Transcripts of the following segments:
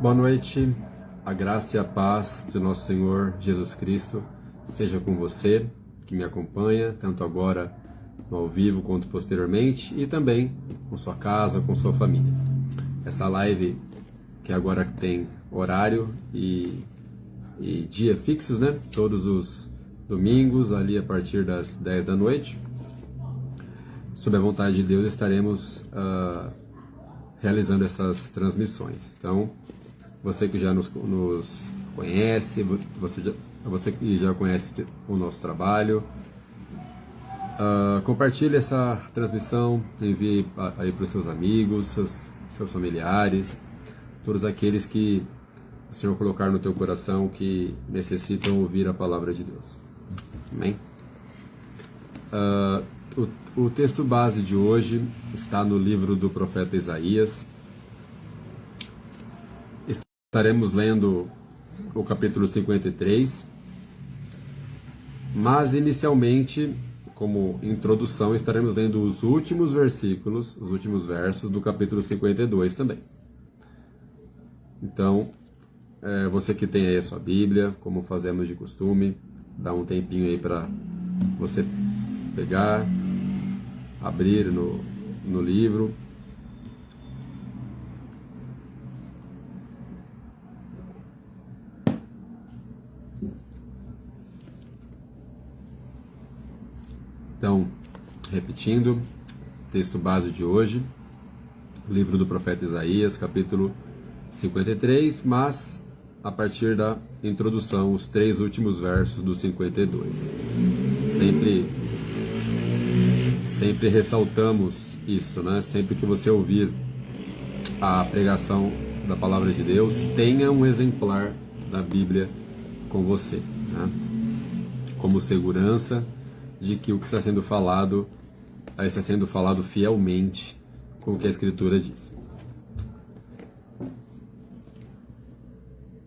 Boa noite, a graça e a paz do nosso Senhor Jesus Cristo seja com você que me acompanha, tanto agora no ao vivo quanto posteriormente, e também com sua casa, com sua família. Essa live que agora tem horário e dia fixos, né? Todos os domingos, ali a partir das 10 da noite. Sob a vontade de Deus, estaremos realizando essas transmissões. Então, você que já nos conhece, você que já conhece o nosso trabalho, compartilhe essa transmissão, envie aí para os seus amigos, seus familiares, todos aqueles que o Senhor colocar no teu coração que necessitam ouvir a palavra de Deus. Amém? O texto base de hoje está no livro do profeta Isaías. Estaremos lendo o capítulo 53, mas inicialmente, como introdução, estaremos lendo os últimos versículos, os últimos versos do capítulo 52 também. Então, você que tem aí a sua Bíblia, como fazemos de costume, dá um tempinho aí para você pegar, abrir no livro. Então, repetindo, texto base de hoje, livro do profeta Isaías, capítulo 53, mas a partir da introdução, os 3 últimos versos do 52. Sempre ressaltamos isso, né? Sempre que você ouvir a pregação da palavra de Deus, tenha um exemplar da Bíblia com você, né? Como segurança de que o que está sendo falado fielmente com o que a Escritura diz.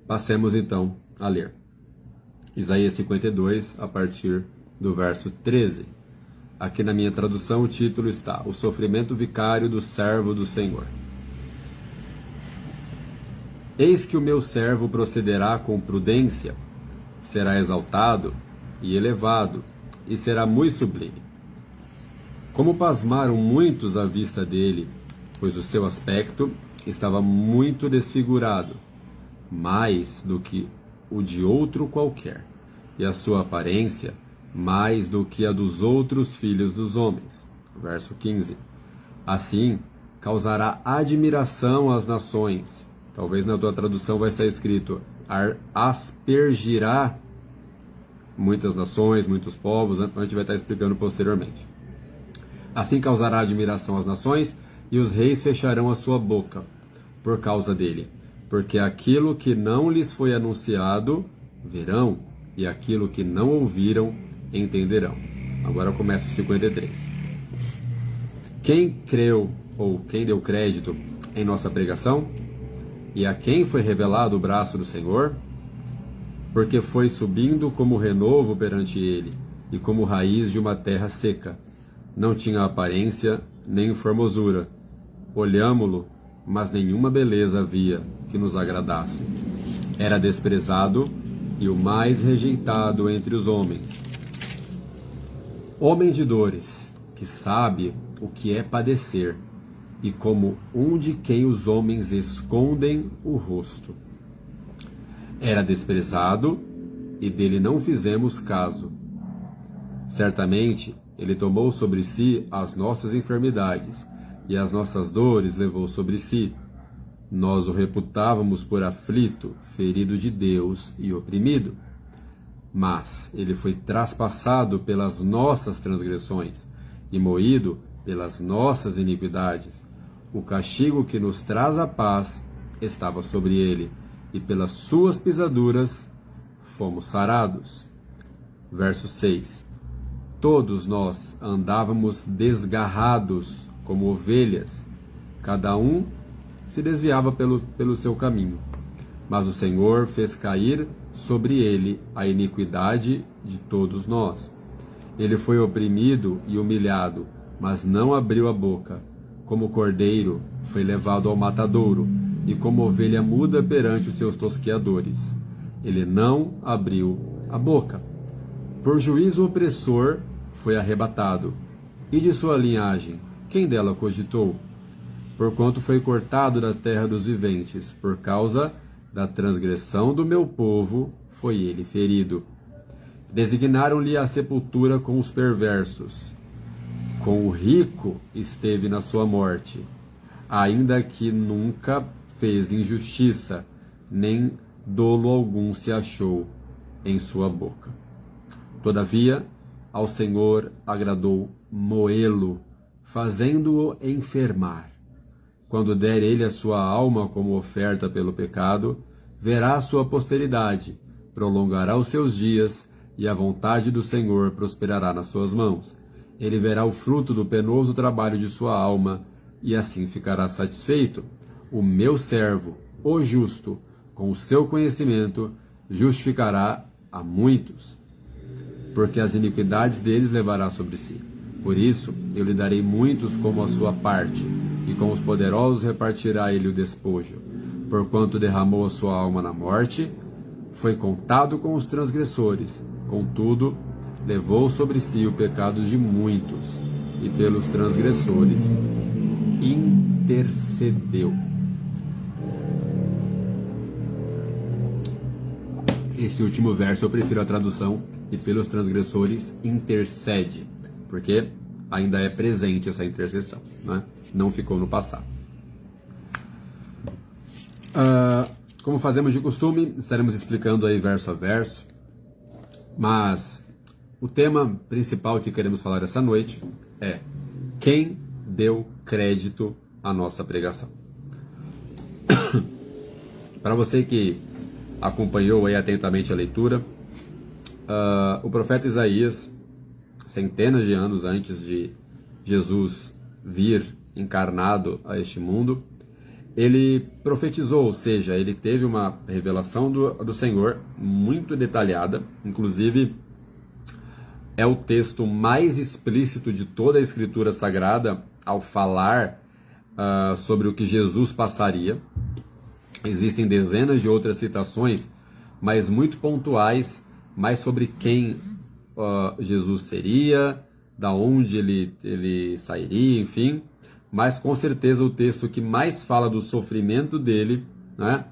Passemos então a ler Isaías 52, a partir do verso 13. Aqui na minha tradução o título está: O sofrimento vicário do servo do Senhor. Eis que o meu servo procederá com prudência, será exaltado e elevado, e será muito sublime. Como pasmaram muitos à vista dele, pois o seu aspecto estava muito desfigurado, mais do que o de outro qualquer, e a sua aparência mais do que a dos outros filhos dos homens. Verso 15. Assim causará admiração às nações. Talvez na tua tradução vai estar escrito: aspergirá muitas nações, muitos povos, né? A gente vai estar explicando posteriormente. Assim causará admiração às nações, e os reis fecharão a sua boca por causa dele, porque aquilo que não lhes foi anunciado verão, e aquilo que não ouviram entenderão. Agora começa o 53. Quem creu ou quem deu crédito em nossa pregação? E a quem foi revelado o braço do Senhor? Porque foi subindo como renovo perante ele, e como raiz de uma terra seca. Não tinha aparência nem formosura. Olhámo-lo, mas nenhuma beleza havia que nos agradasse. Era desprezado e o mais rejeitado entre os homens. Homem de dores, que sabe o que é padecer, e como um de quem os homens escondem o rosto. Era desprezado, e dele não fizemos caso. Certamente, ele tomou sobre si as nossas enfermidades, e as nossas dores levou sobre si. Nós o reputávamos por aflito, ferido de Deus e oprimido. Mas ele foi traspassado pelas nossas transgressões, e moído pelas nossas iniquidades. O castigo que nos traz a paz estava sobre ele, e pelas suas pisaduras fomos sarados. Verso 6. Todos nós andávamos desgarrados como ovelhas, cada um se desviava pelo seu caminho. Mas o Senhor fez cair sobre ele a iniquidade de todos nós. Ele foi oprimido e humilhado, mas não abriu a boca. Como cordeiro foi levado ao matadouro, e como ovelha muda perante os seus tosqueadores. Ele não abriu a boca. Por juízo opressor foi arrebatado. E de sua linhagem, quem dela cogitou? Porquanto foi cortado da terra dos viventes, por causa da transgressão do meu povo foi ele ferido. Designaram-lhe a sepultura com os perversos. Com o rico esteve na sua morte, ainda que nunca fez injustiça, nem dolo algum se achou em sua boca. Todavia, ao Senhor agradou moê-lo, fazendo-o enfermar. Quando der ele a sua alma como oferta pelo pecado, verá a sua posteridade, prolongará os seus dias, e a vontade do Senhor prosperará nas suas mãos. Ele verá o fruto do penoso trabalho de sua alma, e assim ficará satisfeito. O meu servo, o justo, com o seu conhecimento, justificará a muitos, porque as iniquidades deles levará sobre si. Por isso, eu lhe darei muitos como a sua parte, e com os poderosos repartirá ele o despojo. Porquanto derramou a sua alma na morte, foi contado com os transgressores. Contudo, levou sobre si o pecado de muitos, e pelos transgressores intercedeu. Esse último verso eu prefiro a tradução "e pelos transgressores intercede", porque ainda é presente essa intercessão, né? Não ficou no passado. Como fazemos de costume, estaremos explicando aí verso a verso, mas o tema principal que queremos falar essa noite é: quem deu crédito à nossa pregação? Para você que acompanhou aí atentamente a leitura, o profeta Isaías, centenas de anos antes de Jesus vir encarnado a este mundo, ele profetizou, ou seja, ele teve uma revelação do Senhor muito detalhada. Inclusive, é o texto mais explícito de toda a Escritura Sagrada ao falar sobre o que Jesus passaria. Existem dezenas de outras citações, mas muito pontuais, mais sobre quem Jesus seria, da onde ele sairia, enfim. Mas com certeza o texto que mais fala do sofrimento dele, né?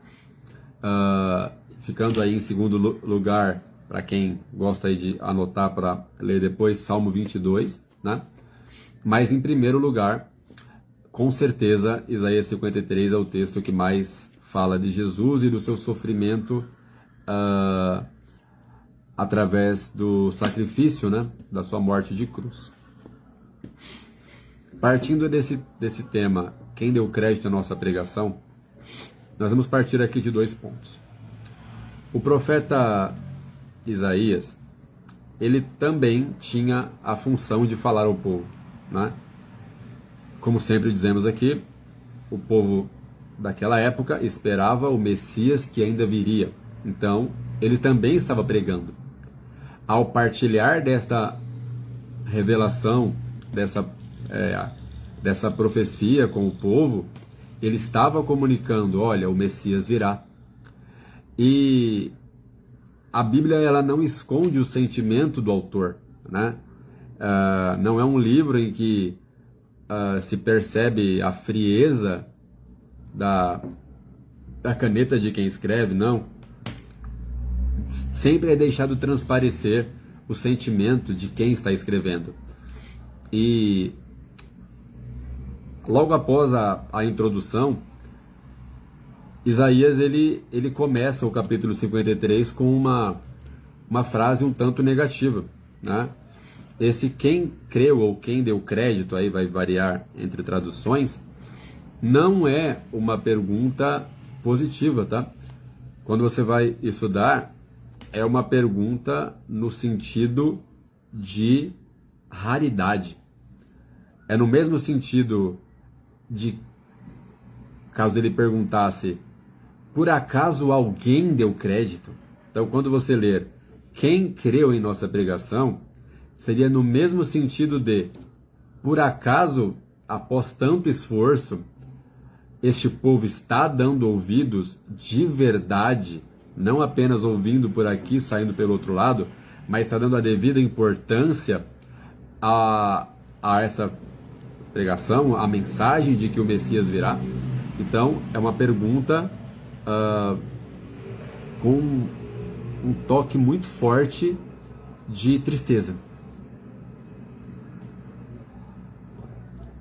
Ficando aí em segundo lugar, para quem gosta aí de anotar para ler depois, Salmo 22, né? Mas em primeiro lugar, com certeza, Isaías 53 é o texto que mais fala de Jesus e do seu sofrimento através do sacrifício, né? Da sua morte de cruz. Partindo desse tema, quem deu crédito à nossa pregação, nós vamos partir aqui de 2 pontos. O profeta Isaías, ele também tinha a função de falar ao povo, né? Como sempre dizemos aqui, o povo daquela época esperava o Messias que ainda viria. Então, ele também estava pregando. Ao partilhar desta revelação, dessa profecia com o povo, ele estava comunicando: olha, o Messias virá. E a Bíblia, ela não esconde o sentimento do autor, né? Não é um livro em que se percebe a frieza da caneta de quem escreve, não. Sempre é deixado transparecer o sentimento de quem está escrevendo. E logo após a introdução, Isaías ele começa o capítulo 53 com uma frase um tanto negativa, né? Esse quem creu ou quem deu crédito, aí vai variar entre traduções, não é uma pergunta positiva, tá? Quando você vai estudar, é uma pergunta no sentido de raridade. É no mesmo sentido de, caso ele perguntasse, por acaso alguém deu crédito? Então, quando você ler quem creu em nossa pregação, seria no mesmo sentido de, por acaso, após tanto esforço, este povo está dando ouvidos de verdade, não apenas ouvindo por aqui, saindo pelo outro lado, mas está dando a devida importância a essa pregação, a mensagem de que o Messias virá? Então, é uma pergunta com um toque muito forte de tristeza.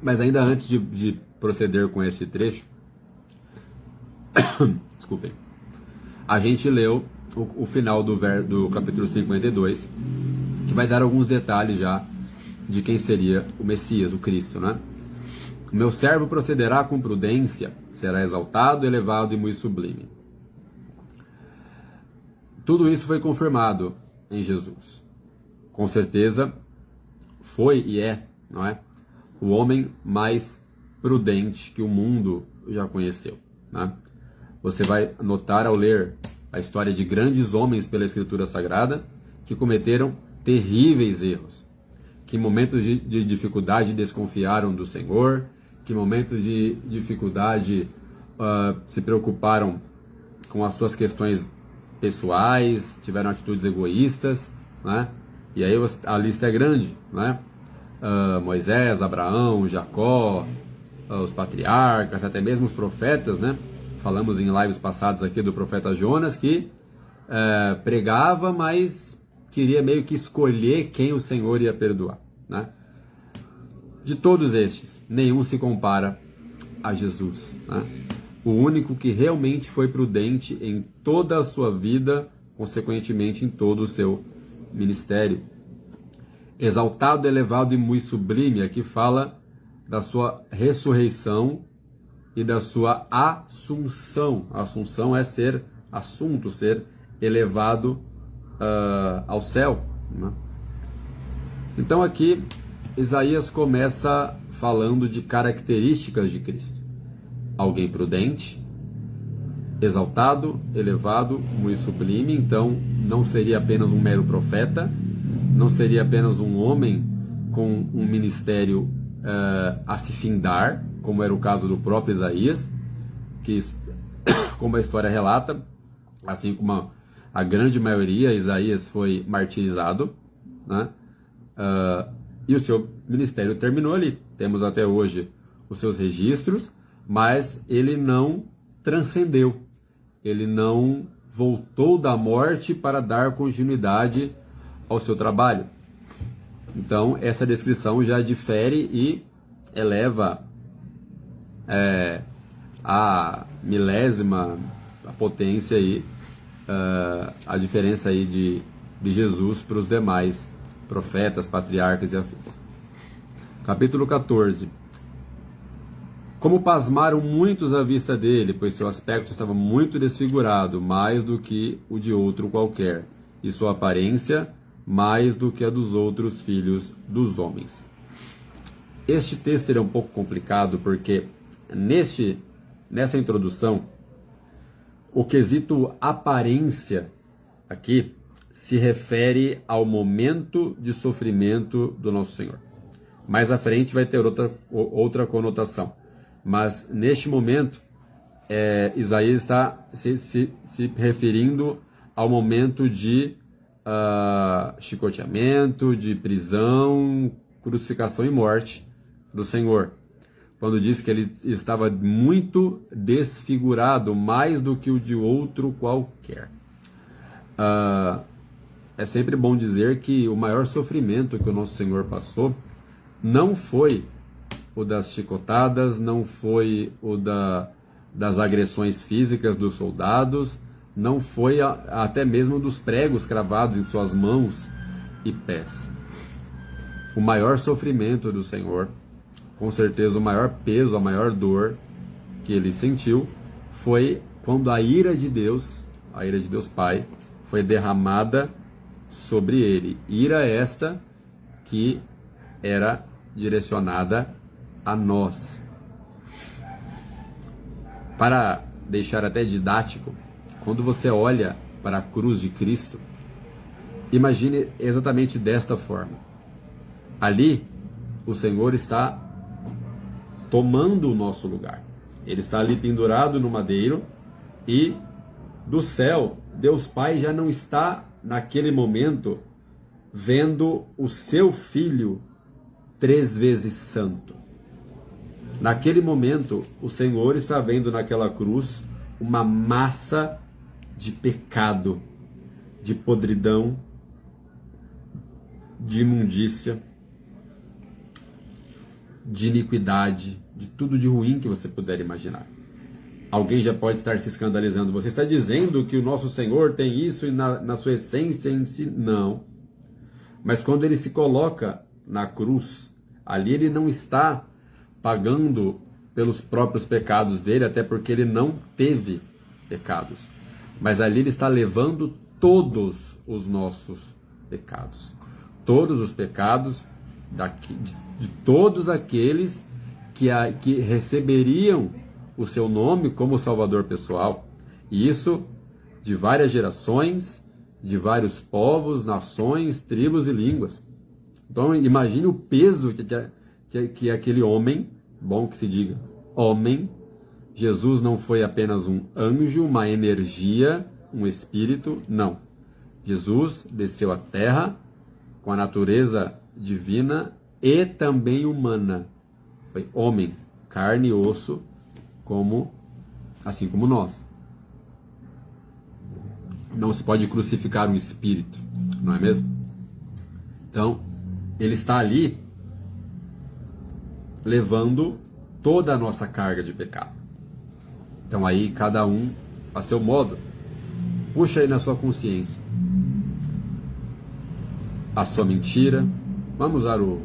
Mas ainda antes de proceder com esse trecho, desculpem, a gente leu o final do capítulo 52, que vai dar alguns detalhes já de quem seria o Messias, o Cristo, né? O meu servo procederá com prudência, será exaltado, elevado e muito sublime. Tudo isso foi confirmado em Jesus. Com certeza foi e é, não é? O homem mais prudente que o mundo já conheceu, né? Você vai notar ao ler a história de grandes homens pela Escritura Sagrada que cometeram terríveis erros, que em momentos de dificuldade desconfiaram do Senhor, que em momentos de dificuldade se preocuparam com as suas questões pessoais, tiveram atitudes egoístas, né? E aí a lista é grande, né? Moisés, Abraão, Jacó, os patriarcas, até mesmo os profetas, né? Falamos em lives passadas aqui do profeta Jonas, que pregava, mas queria meio que escolher quem o Senhor ia perdoar, né? De todos estes, nenhum se compara a Jesus, né? O único que realmente foi prudente em toda a sua vida, consequentemente em todo o seu ministério. Exaltado, elevado e muito sublime, aqui fala da sua ressurreição e da sua assunção. A assunção é ser assunto, ser elevado ao céu, né? Então aqui Isaías começa falando de características de Cristo. Alguém prudente, exaltado, elevado, muito sublime. Então não seria apenas um mero profeta, não seria apenas um homem com um ministério a se findar, como era o caso do próprio Isaías, que, como a história relata, assim como a grande maioria, Isaías foi martirizado, né? E o seu ministério terminou ali. Temos até hoje os seus registros, mas ele não transcendeu, ele não voltou da morte para dar continuidade ao seu trabalho. Então essa descrição já difere e eleva a milésima, a potência aí, a diferença aí de Jesus para os demais profetas, patriarcas e afins. Capítulo 14. Como pasmaram muitos à vista dele, pois seu aspecto estava muito desfigurado, mais do que o de outro qualquer, e sua aparência mais do que a dos outros filhos dos homens. Este texto é um pouco complicado, porque nessa introdução, o quesito aparência aqui se refere ao momento de sofrimento do nosso Senhor. Mais à frente vai ter outra conotação. Mas neste momento, Isaías está se referindo ao momento de chicoteamento, de prisão, crucificação e morte do Senhor. Quando diz que ele estava muito desfigurado, mais do que o de outro qualquer. É sempre bom dizer que o maior sofrimento que o nosso Senhor passou não foi o das chicotadas, não foi o das agressões físicas dos soldados, não foi até mesmo dos pregos cravados em suas mãos e pés. O maior sofrimento do Senhor, com certeza o maior peso, a maior dor que ele sentiu, foi quando a ira de Deus Pai, foi derramada sobre ele. Ira esta que era direcionada a nós. Para deixar até didático, quando você olha para a cruz de Cristo, imagine exatamente desta forma. Ali, o Senhor está tomando o nosso lugar. Ele está ali pendurado no madeiro e do céu, Deus Pai já não está naquele momento vendo o seu filho 3 vezes santo. Naquele momento, o Senhor está vendo naquela cruz uma massa de pecado, de podridão, de imundícia, de iniquidade, de tudo de ruim que você puder imaginar. Alguém já pode estar se escandalizando. Você está dizendo que o nosso Senhor tem isso na sua essência em si? Não. Mas quando ele se coloca na cruz, ali ele não está pagando pelos próprios pecados dele, até porque ele não teve pecados. Mas ali ele está levando todos os nossos pecados. Todos os pecados de todos aqueles que receberiam o seu nome como Salvador pessoal. E isso de várias gerações, de vários povos, nações, tribos e línguas. Então imagine o peso que aquele homem, bom que se diga, homem, Jesus não foi apenas um anjo, uma energia, um espírito, não. Jesus desceu à terra com a natureza divina e também humana. Foi homem, carne e osso, assim como nós. Não se pode crucificar um espírito, não é mesmo? Então, ele está ali levando toda a nossa carga de pecado. Então aí, cada um, a seu modo, puxa aí na sua consciência a sua mentira. Vamos usar o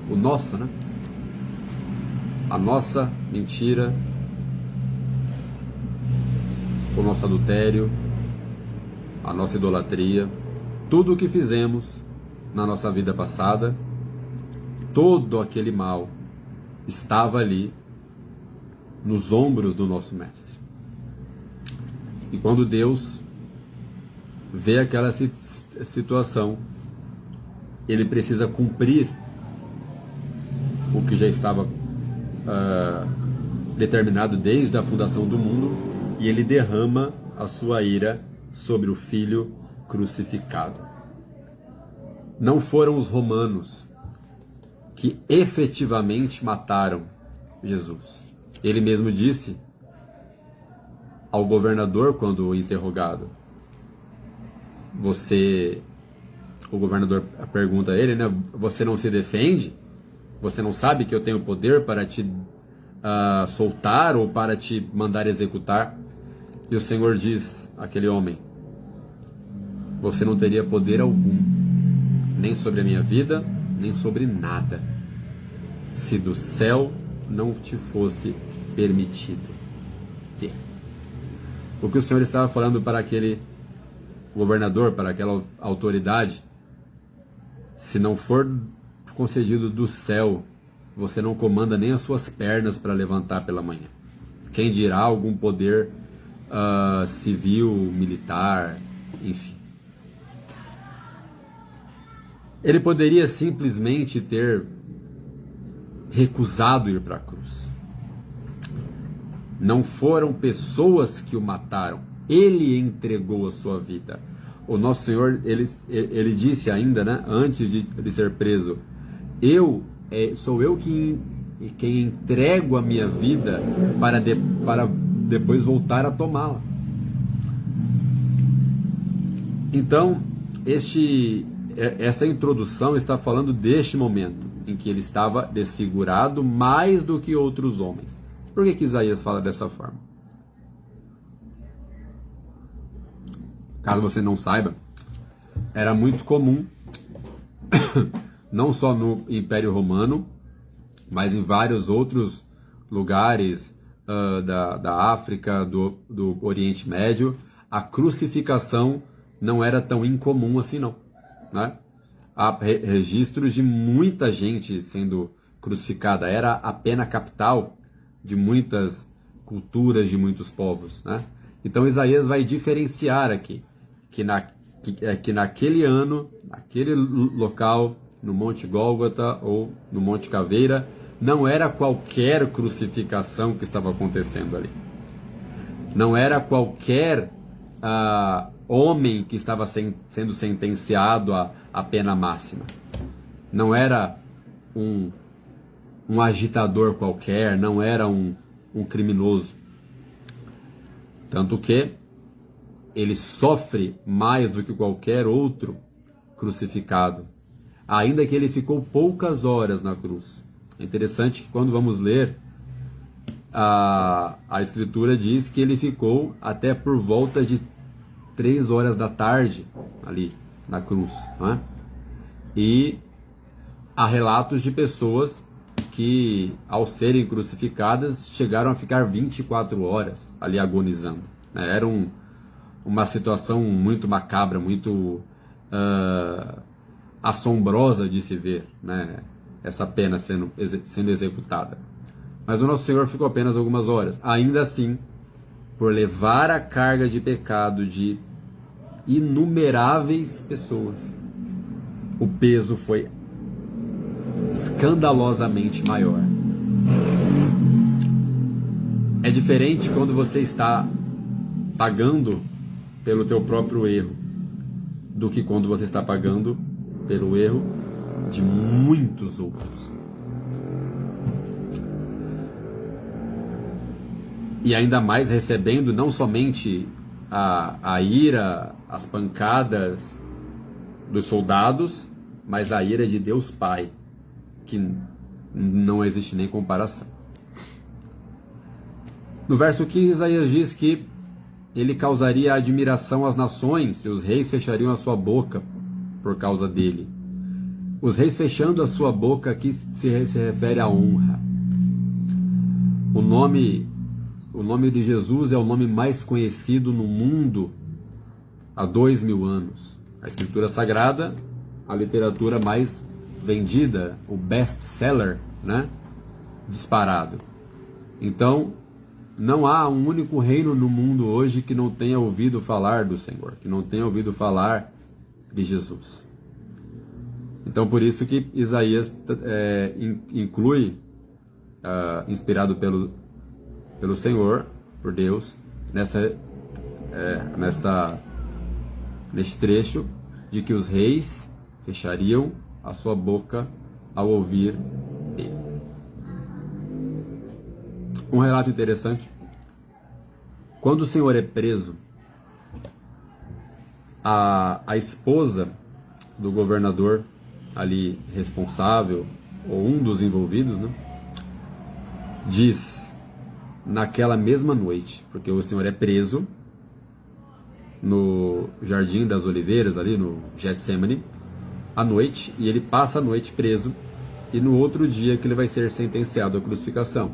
nosso, né? A nossa mentira, o nosso adultério, a nossa idolatria, tudo o que fizemos na nossa vida passada, todo aquele mal estava ali nos ombros do nosso Mestre. E quando Deus vê aquela situação, ele precisa cumprir o que já estava determinado desde a fundação do mundo, e ele derrama a sua ira sobre o Filho crucificado. Não foram os romanos que efetivamente mataram Jesus. Ele mesmo disse ao governador, quando interrogado, o governador pergunta a ele, né, você não se defende? Você não sabe que eu tenho poder para te soltar ou para te mandar executar? E o Senhor diz àquele homem, você não teria poder algum, nem sobre a minha vida, nem sobre nada, se do céu não te fosse permitido ter. O que o Senhor estava falando para aquele governador, para aquela autoridade, se não for concedido do céu, você não comanda nem as suas pernas para levantar pela manhã. Quem dirá algum poder civil, militar, enfim. Ele poderia simplesmente ter recusado ir para a cruz. Não foram pessoas que o mataram. Ele entregou a sua vida. O nosso Senhor, ele disse ainda, né, antes de ser preso, sou eu quem entrego a minha vida para depois voltar a tomá-la. Então, essa introdução está falando deste momento em que ele estava desfigurado mais do que outros homens. Por que Isaías fala dessa forma? Caso você não saiba, era muito comum, não só no Império Romano, mas em vários outros lugares da África, do Oriente Médio, a crucificação não era tão incomum assim não, né? Há registros de muita gente sendo crucificada, era a pena capital de muitas culturas, de muitos povos, né? Então Isaías vai diferenciar aqui, que naquele ano, naquele local, no Monte Gólgota ou no Monte Caveira, não era qualquer crucificação que estava acontecendo ali. Não era qualquer homem que estava sendo sentenciado à pena máxima. Não era um agitador qualquer, não era um criminoso. Tanto que ele sofre mais do que qualquer outro crucificado, ainda que ele ficou poucas horas na cruz. É interessante que quando vamos ler, a Escritura diz que ele ficou até por volta de 3 horas da tarde ali na cruz, né? E há relatos de pessoas que, ao serem crucificadas, chegaram a ficar 24 horas ali agonizando, né? Era uma situação muito macabra, muito assombrosa de se ver, né? Essa pena sendo executada. Mas o nosso Senhor ficou apenas algumas horas. Ainda assim, por levar a carga de pecado de inumeráveis pessoas, o peso foi escandalosamente maior. É diferente quando você está pagando pelo teu próprio erro do que quando você está pagando pelo erro de muitos outros. E ainda mais recebendo não somente a ira, as pancadas dos soldados, mas a ira de Deus Pai, que não existe nem comparação. No verso 15, Isaías diz que ele causaria admiração às nações e os reis fechariam a sua boca por causa dele. Os reis fechando a sua boca aqui se refere à honra. O nome de Jesus é o nome mais conhecido no mundo há 2000 anos. A Escritura Sagrada, a literatura mais vendida, o best-seller, né? Disparado. Então, não há um único reino no mundo hoje que não tenha ouvido falar do Senhor, que não tenha ouvido falar de Jesus. Então, por isso que Isaías inclui, inspirado pelo Senhor, por Deus, neste trecho, de que os reis fechariam a sua boca ao ouvir dele. Um relato interessante: quando o Senhor é preso, a esposa do governador ali responsável, ou um dos envolvidos, né, diz naquela mesma noite, porque o Senhor é preso no Jardim das Oliveiras, ali no Getsemane, à noite, e ele passa a noite preso, e no outro dia que ele vai ser sentenciado à crucificação.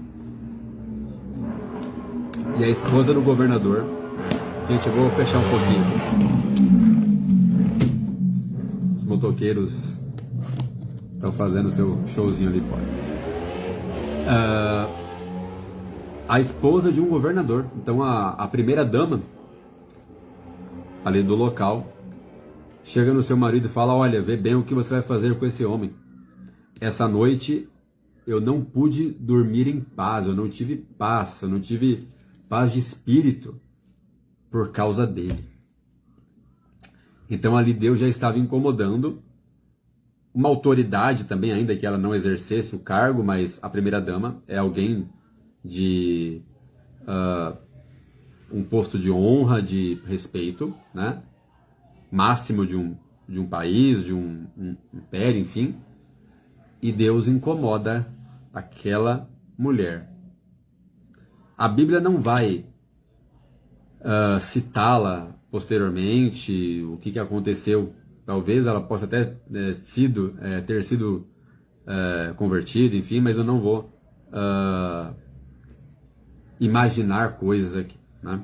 E a esposa do governador, gente, eu vou fechar um pouquinho. Os motoqueiros estão fazendo seu showzinho ali fora. A esposa de um governador, então a primeira dama ali do local, chega no seu marido e fala: olha, vê bem o que você vai fazer com esse homem. Essa noite eu não pude dormir em paz, eu não tive paz de espírito por causa dele. Então ali Deus já estava incomodando uma autoridade também, ainda que ela não exercesse o cargo, mas a primeira dama é alguém de um posto de honra, de respeito, né? Máximo de um país, de um império, enfim. E Deus incomoda aquela mulher. A Bíblia não vai citá-la posteriormente, o que aconteceu. Talvez ela possa até ter sido convertida, enfim, mas eu não vou imaginar coisas aqui, né?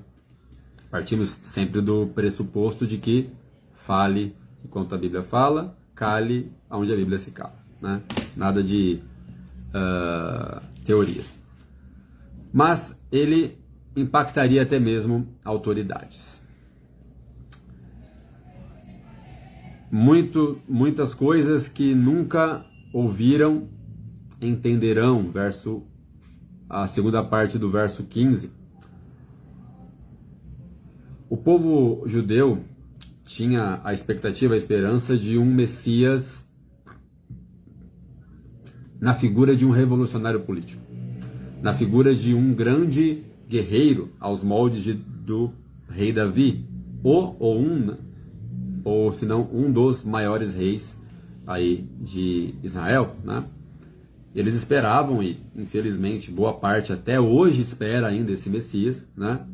Partimos sempre do pressuposto de que fale enquanto a Bíblia fala, cale onde a Bíblia se cala, né? Nada de teorias. Mas ele impactaria até mesmo autoridades. Muitas coisas que nunca ouviram entenderão, a segunda parte do verso 15. O povo judeu tinha a expectativa, a esperança de um Messias na figura de um revolucionário político, na figura de um grande guerreiro aos moldes do rei Davi, ou se não um dos maiores reis aí de Israel, né? Eles esperavam, e infelizmente boa parte até hoje espera ainda esse Messias, né?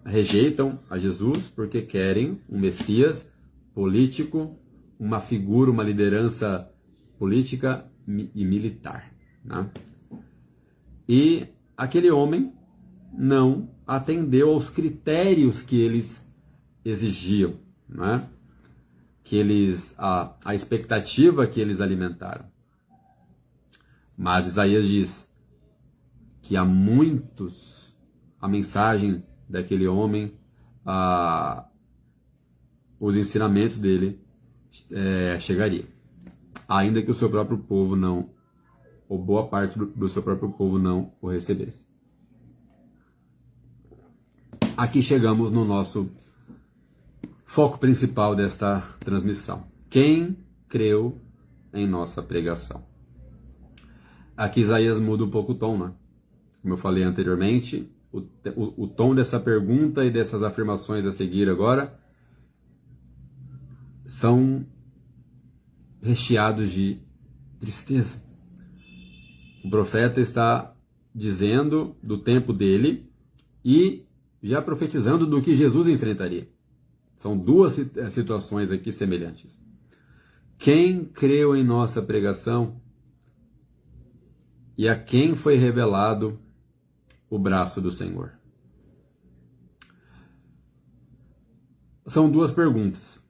Rejeitam a Jesus porque querem um Messias político, uma figura, uma liderança política e militar, né? E aquele homem não atendeu aos critérios que eles exigiam, né? A expectativa que eles alimentaram. Mas Isaías diz que a mensagem daquele homem, os ensinamentos dele chegaria, ainda que o seu próprio povo não, ou boa parte do seu próprio povo não o recebesse. Aqui chegamos no nosso foco principal desta transmissão. Quem creu em nossa pregação? Aqui Isaías muda um pouco o tom, né? Como eu falei anteriormente, o tom dessa pergunta e dessas afirmações a seguir agora são recheados de tristeza. O profeta está dizendo do tempo dele e já profetizando do que Jesus enfrentaria. São duas situações aqui semelhantes. Quem creu em nossa pregação e a quem foi revelado o braço do Senhor? São duas perguntas.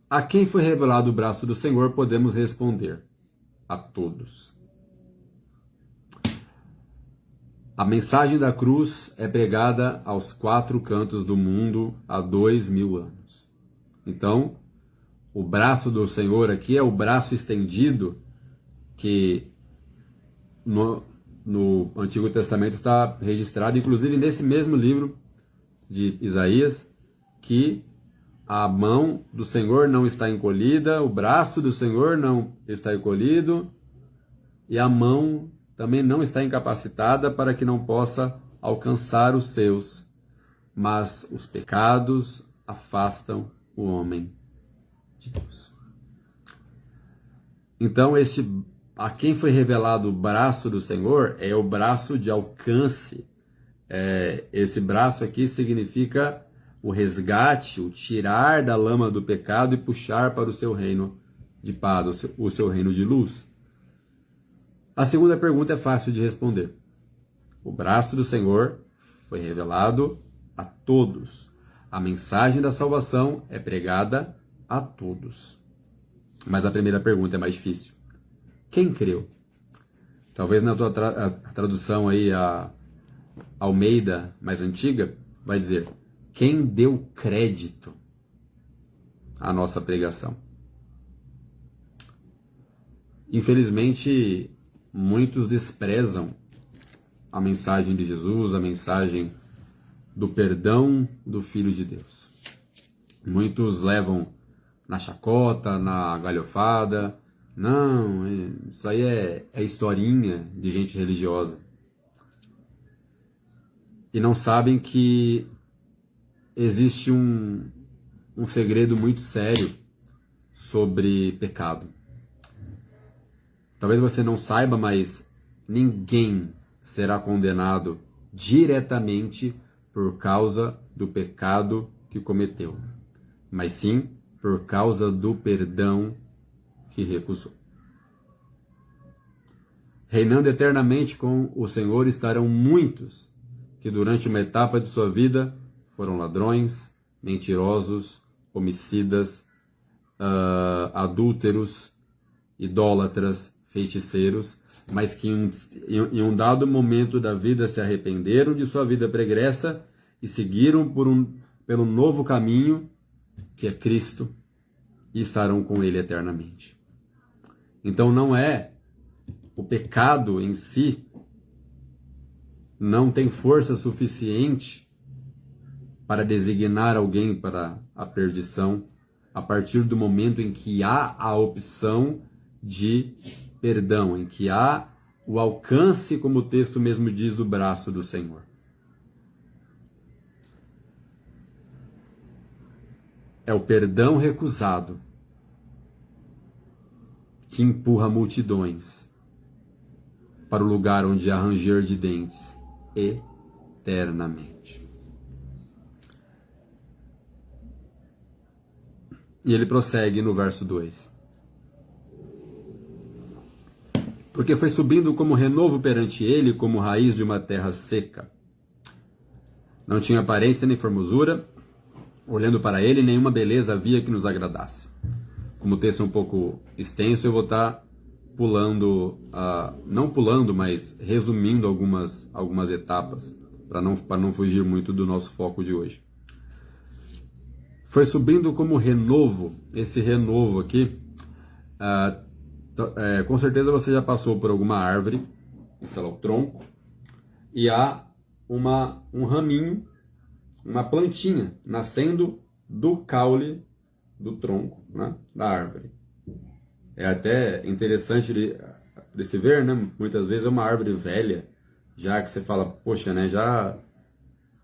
A quem foi revelado o braço do Senhor, podemos responder: a todos. A mensagem da cruz é pregada aos 4 cantos do mundo há 2000 anos. Então, o braço do Senhor aqui é o braço estendido que no Antigo Testamento está registrado, inclusive nesse mesmo livro de Isaías, que a mão do Senhor não está encolhida, o braço do Senhor não está encolhido e a mão também não está incapacitada para que não possa alcançar os seus, mas os pecados afastam o homem de Deus. Então, a quem foi revelado o braço do Senhor é o braço de alcance. Esse braço aqui significa o resgate, o tirar da lama do pecado e puxar para o seu reino de paz, o seu reino de luz. A segunda pergunta é fácil de responder. O braço do Senhor foi revelado a todos. A mensagem da salvação é pregada a todos. Mas a primeira pergunta é mais difícil. Quem creu? Talvez na tua tradução aí, a Almeida mais antiga, vai dizer: quem deu crédito à nossa pregação? Infelizmente, muitos desprezam a mensagem de Jesus, a mensagem do perdão do Filho de Deus. Muitos levam na chacota, na galhofada. Não, isso aí é historinha de gente religiosa. E não sabem que existe um segredo muito sério sobre pecado. Talvez você não saiba, mas ninguém será condenado diretamente por causa do pecado que cometeu, mas sim por causa do perdão que recusou. Reinando eternamente com o Senhor estarão muitos que durante uma etapa de sua vida foram ladrões, mentirosos, homicidas, adúlteros, idólatras, feiticeiros, mas que em um dado momento da vida se arrependeram de sua vida pregressa e seguiram pelo novo caminho, que é Cristo, e estarão com Ele eternamente. Então não é o pecado em si não tem força suficiente para designar alguém para a perdição, a partir do momento em que há a opção de perdão, em que há o alcance, como o texto mesmo diz, do braço do Senhor. É o perdão recusado que empurra multidões para o lugar onde há ranger de dentes eternamente. E ele prossegue no verso 2. Porque foi subindo como renovo perante ele, como raiz de uma terra seca. Não tinha aparência nem formosura, olhando para ele, nenhuma beleza havia que nos agradasse. Como o texto é um pouco extenso, eu vou estar pulando, não pulando, mas resumindo algumas etapas, para não fugir muito do nosso foco de hoje. Foi subindo como renovo, esse renovo aqui, com certeza você já passou por alguma árvore, está lá o tronco, e há um raminho, uma plantinha nascendo do caule do tronco, né, da árvore. É até interessante de se ver, né? Muitas vezes é uma árvore velha, já que você fala, poxa, né, já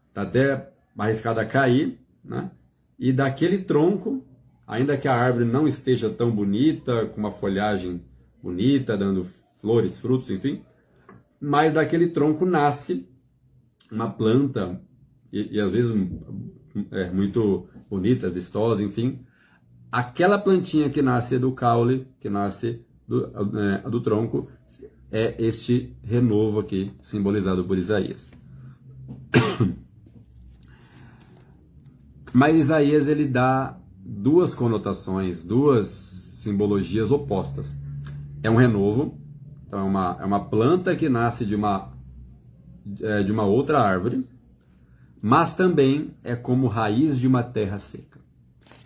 está até arriscada a cair, né? E daquele tronco, ainda que a árvore não esteja tão bonita, com uma folhagem bonita, dando flores, frutos, enfim, mas daquele tronco nasce uma planta, e às vezes é muito bonita, vistosa, enfim. Aquela plantinha que nasce do caule, que nasce do tronco, é este renovo aqui, simbolizado por Isaías. Mas Isaías, ele dá duas conotações, duas simbologias opostas. É um renovo, então é uma planta que nasce de uma outra árvore, mas também é como raiz de uma terra seca.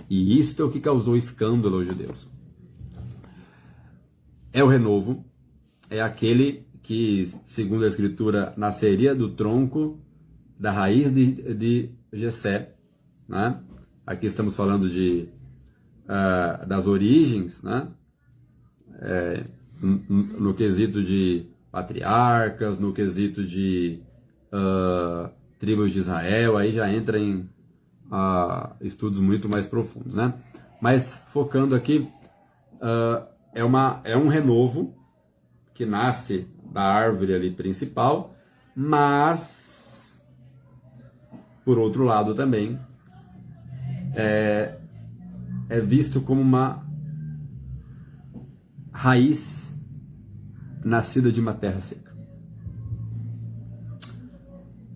E isto é o que causou escândalo aos judeus. É o renovo, é aquele que, segundo a Escritura, nasceria do tronco, da raiz de Jessé, né? Aqui estamos falando das origens, né? No quesito de patriarcas, no quesito de tribos de Israel, aí já entra em estudos muito mais profundos, né? Mas focando aqui, é um renovo que nasce da árvore ali principal, mas por outro lado também é visto como uma raiz nascida de uma terra seca.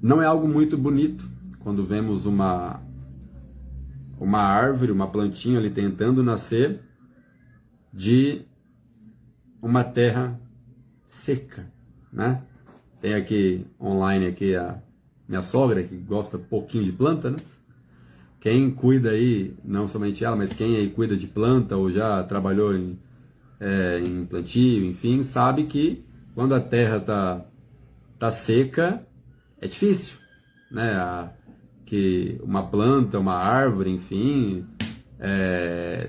Não é algo muito bonito quando vemos uma árvore, uma plantinha ali tentando nascer de uma terra seca, né? Tem aqui online aqui a minha sogra, que gosta um pouquinho de planta, né? Quem cuida aí, não somente ela, mas quem aí cuida de planta ou já trabalhou em plantio, enfim, sabe que quando a terra tá seca, é difícil, né? Que uma planta, uma árvore, enfim,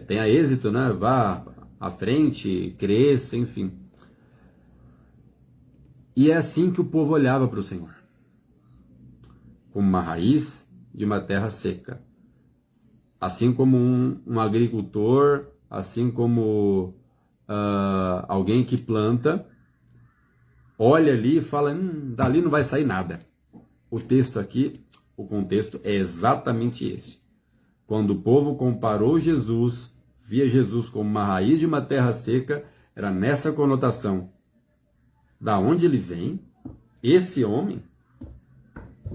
tenha êxito, né? Vá à frente, cresça, enfim. E é assim que o povo olhava para o Senhor, como uma raiz de uma terra seca. Assim como um agricultor, assim como alguém que planta, olha ali e fala, dali não vai sair nada. O texto aqui, o contexto é exatamente esse. Quando o povo comparou Jesus, via Jesus como uma raiz de uma terra seca, era nessa conotação. Da onde ele vem, esse homem,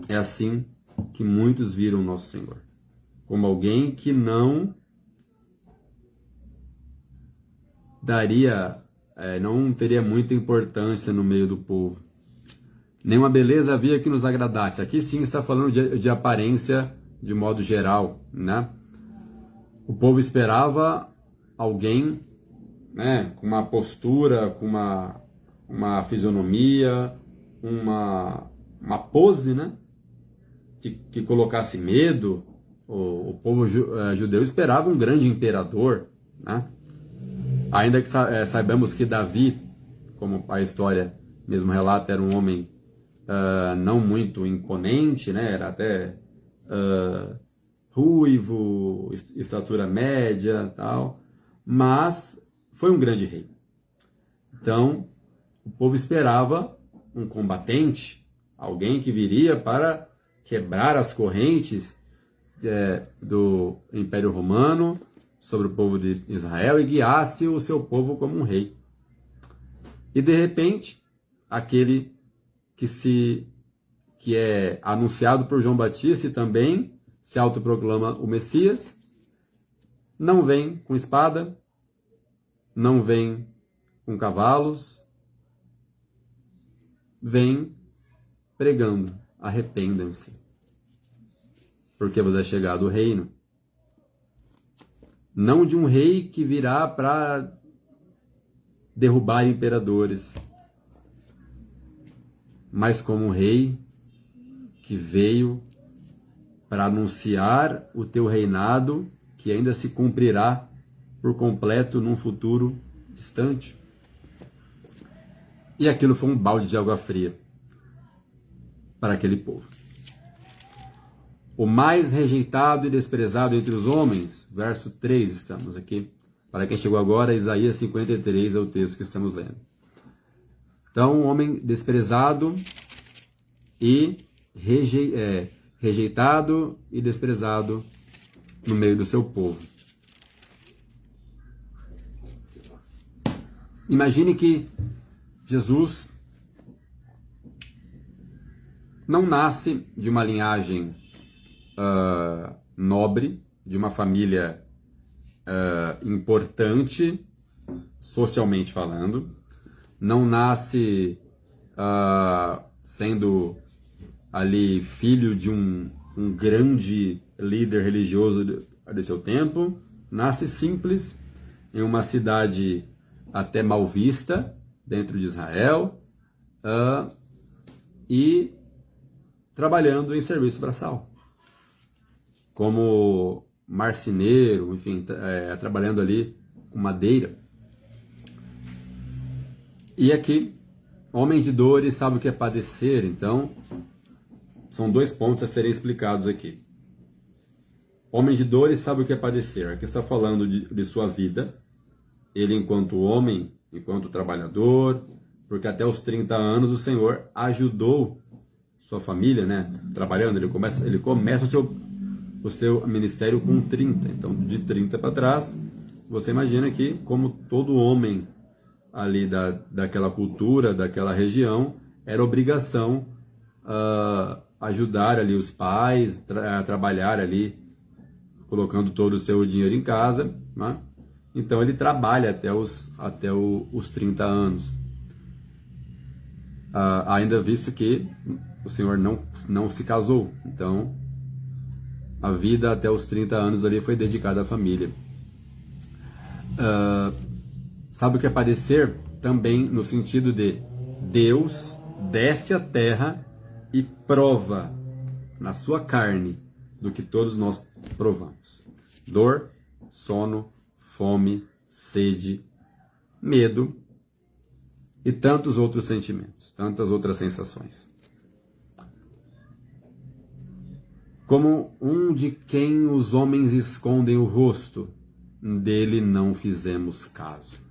é assim que muitos viram nosso Senhor. Como alguém que não não teria muita importância no meio do povo. Nenhuma beleza havia que nos agradasse. Aqui sim está falando de aparência de modo geral, né? O povo esperava alguém, né, com uma postura, com uma fisionomia, uma pose, né? Que colocasse medo. O povo judeu esperava um grande imperador, né? Ainda que saibamos que Davi, como a história mesmo relata, era um homem não muito imponente, né? Era até ruivo, estatura média, tal, mas foi um grande rei. Então, o povo esperava um combatente, alguém que viria para quebrar as correntes do Império Romano sobre o povo de Israel e guiasse o seu povo como um rei. E de repente, aquele que é anunciado por João Batista e também se autoproclama o Messias, não vem com espada, não vem com cavalos, vem pregando: arrependam-se, porque vos é chegado o reino. Não de um rei que virá para derrubar imperadores, mas como um rei que veio para anunciar o teu reinado, que ainda se cumprirá por completo num futuro distante. E aquilo foi um balde de água fria para aquele povo. O mais rejeitado e desprezado entre os homens, verso 3, estamos aqui. Para quem chegou agora, Isaías 53 é o texto que estamos lendo. Então, um homem desprezado e rejeitado e desprezado no meio do seu povo. Imagine que Jesus não nasce de uma linhagem nobre, de uma família importante, socialmente falando, não nasce sendo ali filho de um grande líder religioso de seu tempo, nasce simples, em uma cidade até mal vista, dentro de Israel, e trabalhando em serviço braçal, como marceneiro, enfim, trabalhando ali com madeira. E aqui, homem de dores sabe o que é padecer. Então, são dois pontos a serem explicados aqui. Homem de dores sabe o que é padecer. Aqui está falando de sua vida, ele enquanto homem, enquanto trabalhador, porque até os 30 anos o Senhor ajudou sua família, né, trabalhando. Ele começa o seu ministério com 30. Então, de 30 para trás, você imagina que, como todo homem ali daquela cultura, daquela região, era obrigação ajudar ali os pais, trabalhar ali, colocando todo o seu dinheiro em casa, né? Então ele trabalha até os 30 anos. Ainda visto que o Senhor não se casou. Então, a vida até os 30 anos ali foi dedicada à família. Sabe o que é padecer? Também no sentido de Deus desce à terra e prova na sua carne do que todos nós provamos: dor, sono, fome, sede, medo e tantos outros sentimentos, tantas outras sensações. Como um de quem os homens escondem o rosto, dele não fizemos caso.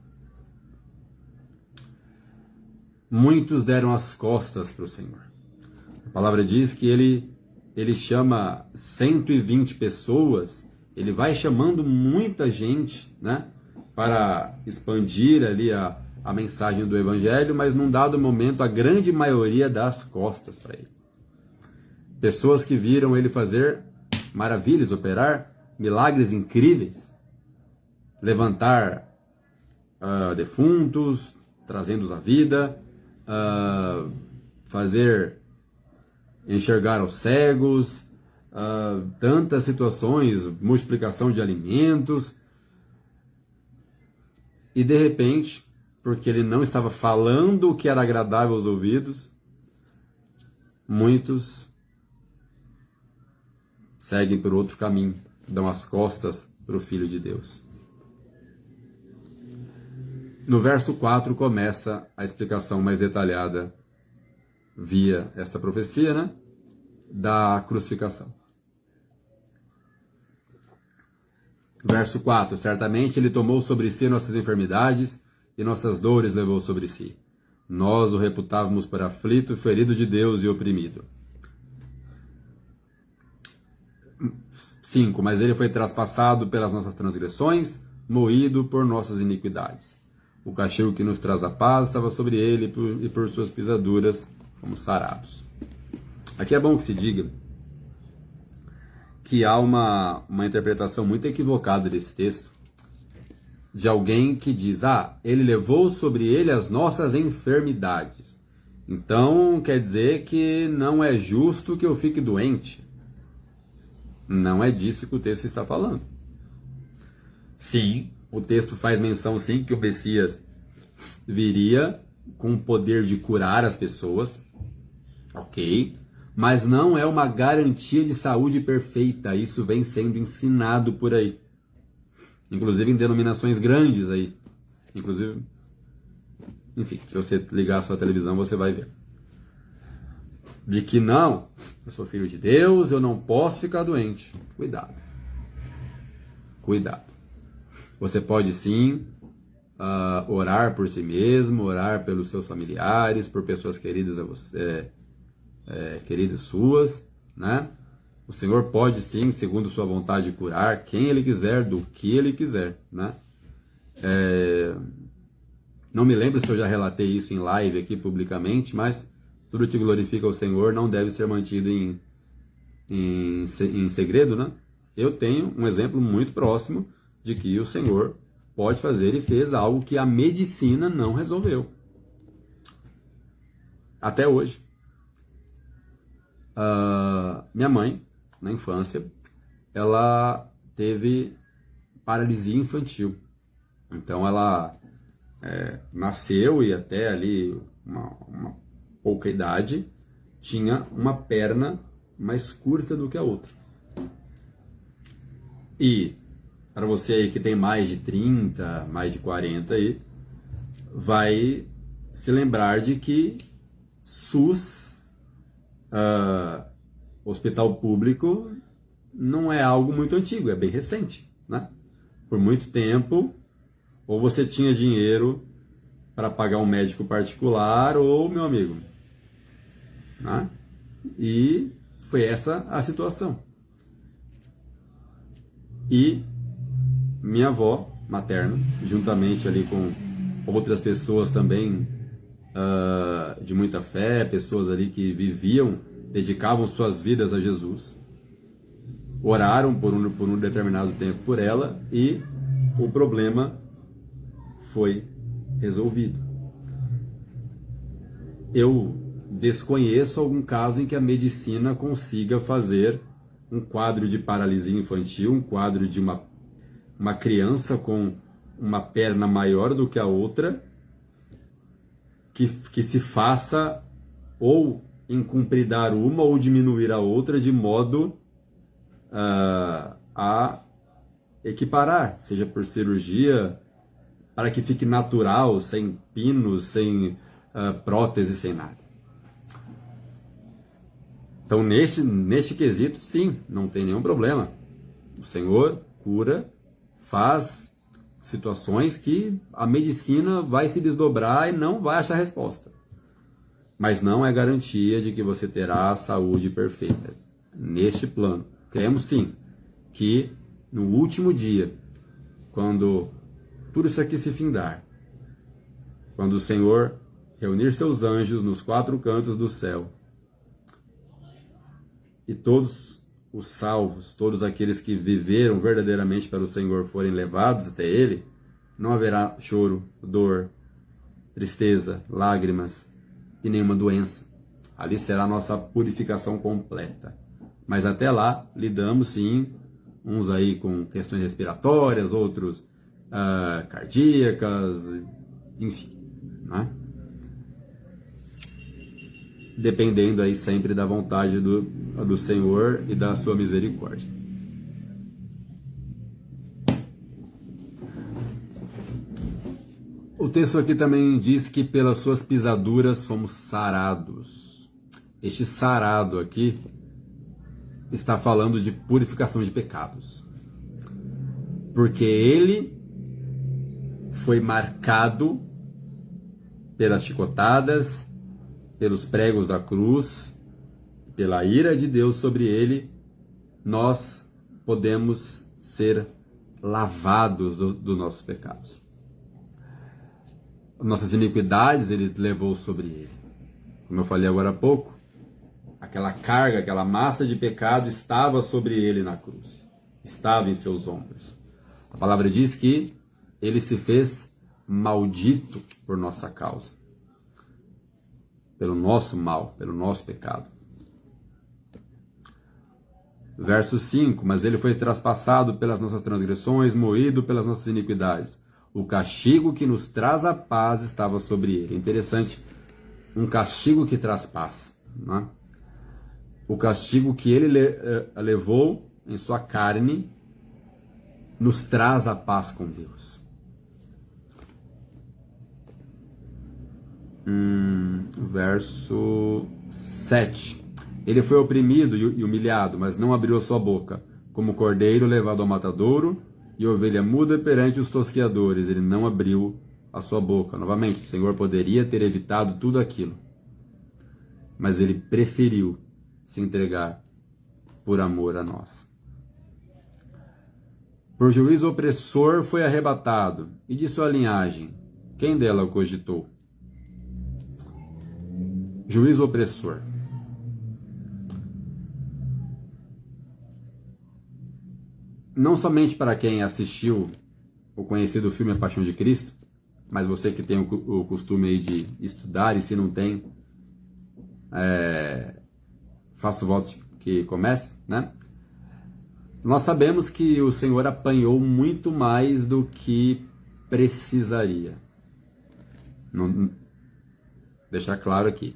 Muitos deram as costas para o Senhor. A palavra diz que ele chama 120 pessoas, ele vai chamando muita gente, né, para expandir ali a mensagem do Evangelho, mas num dado momento a grande maioria dá as costas para ele. Pessoas que viram ele fazer maravilhas, operar milagres incríveis, levantar defuntos, trazendo-os à vida, enxergar aos cegos, tantas situações, multiplicação de alimentos. E de repente, porque ele não estava falando o que era agradável aos ouvidos, muitos seguem por outro caminho, dão as costas para o Filho de Deus. No verso 4 começa a explicação mais detalhada, via esta profecia, né, da crucificação. Verso 4: certamente ele tomou sobre si nossas enfermidades e nossas dores levou sobre si. Nós o reputávamos por aflito, ferido de Deus e oprimido. 5: mas ele foi traspassado pelas nossas transgressões, moído por nossas iniquidades. O castigo que nos traz a paz estava sobre ele e por suas pisaduras fomos sarados. Aqui é bom que se diga que há uma interpretação muito equivocada desse texto, de alguém que diz, ele levou sobre ele as nossas enfermidades. Então, quer dizer que não é justo que eu fique doente. Não é disso que o texto está falando. Sim, o texto faz menção, sim, que o Messias viria com o poder de curar as pessoas, ok, mas não é uma garantia de saúde perfeita. Isso vem sendo ensinado por aí, inclusive em denominações grandes aí, inclusive, enfim, se você ligar a sua televisão você vai ver, de que não, eu sou filho de Deus, eu não posso ficar doente. Cuidado, cuidado. Você pode sim orar por si mesmo, orar pelos seus familiares, por pessoas queridas a você, queridas suas, né? O Senhor pode sim, segundo sua vontade, curar quem Ele quiser, do que Ele quiser, né? Não me lembro se eu já relatei isso em live aqui publicamente, mas tudo que glorifica o Senhor não deve ser mantido em segredo, né? Eu tenho um exemplo muito próximo de que o Senhor pode fazer e fez algo que a medicina não resolveu. Até hoje. Minha mãe, na infância, ela teve paralisia infantil. Então ela nasceu e até ali uma pouca idade tinha uma perna mais curta do que a outra. E para você aí que tem mais de 30, mais de 40 aí, vai se lembrar de que SUS, hospital público, não é algo muito antigo, é bem recente, né? Por muito tempo, ou você tinha dinheiro para pagar um médico particular, ou, meu amigo, né? E foi essa a situação. E minha avó materna, juntamente ali com outras pessoas também de muita fé, pessoas ali que viviam, dedicavam suas vidas a Jesus, oraram por um determinado tempo por ela e o problema foi resolvido. Eu desconheço algum caso em que a medicina consiga fazer um quadro de paralisia infantil, um quadro de uma criança com uma perna maior do que a outra, que se faça ou incumpridar uma ou diminuir a outra de modo a equiparar, seja por cirurgia, para que fique natural, sem pinos, sem prótese, sem nada. Então, neste quesito, sim, não tem nenhum problema. O Senhor cura, faz situações que a medicina vai se desdobrar e não vai achar resposta. Mas não é garantia de que você terá a saúde perfeita. Neste plano, cremos sim que no último dia, quando tudo isso aqui se findar, quando o Senhor reunir seus anjos nos 4 cantos do céu, e todos os salvos, todos aqueles que viveram verdadeiramente para o Senhor forem levados até Ele, não haverá choro, dor, tristeza, lágrimas e nenhuma doença. Ali será a nossa purificação completa. Mas até lá, lidamos sim, uns aí com questões respiratórias, outros cardíacas, enfim, né? Dependendo aí sempre da vontade do Senhor e da sua misericórdia. O texto aqui também diz que pelas suas pisaduras somos sarados. Este sarado aqui está falando de purificação de pecados. Porque ele foi marcado pelas chicotadas, pelos pregos da cruz, pela ira de Deus sobre ele, nós podemos ser lavados dos nossos pecados. Nossas iniquidades ele levou sobre ele. Como eu falei agora há pouco, aquela carga, aquela massa de pecado estava sobre ele na cruz. Estava em seus ombros. A palavra diz que ele se fez maldito por nossa causa. Pelo nosso mal, pelo nosso pecado. Verso 5, mas ele foi traspassado pelas nossas transgressões, moído pelas nossas iniquidades. O castigo que nos traz a paz estava sobre ele. Interessante, um castigo que traz paz. Né? O castigo que ele levou em sua carne nos traz a paz com Deus. Verso 7. Ele foi oprimido e humilhado, mas não abriu a sua boca. Como cordeiro levado ao matadouro e ovelha muda perante os tosqueadores, ele não abriu a sua boca. Novamente, o Senhor poderia ter evitado tudo aquilo, mas ele preferiu se entregar por amor a nós. Por juízo opressor foi arrebatado, e de sua linhagem, quem dela o cogitou? Juízo opressor. Não somente para quem assistiu o conhecido filme A Paixão de Cristo, mas você que tem o costume aí de estudar, e se não tem, faço votos que comece, né? Nós sabemos que o Senhor apanhou muito mais do que precisaria. Deixar claro aqui,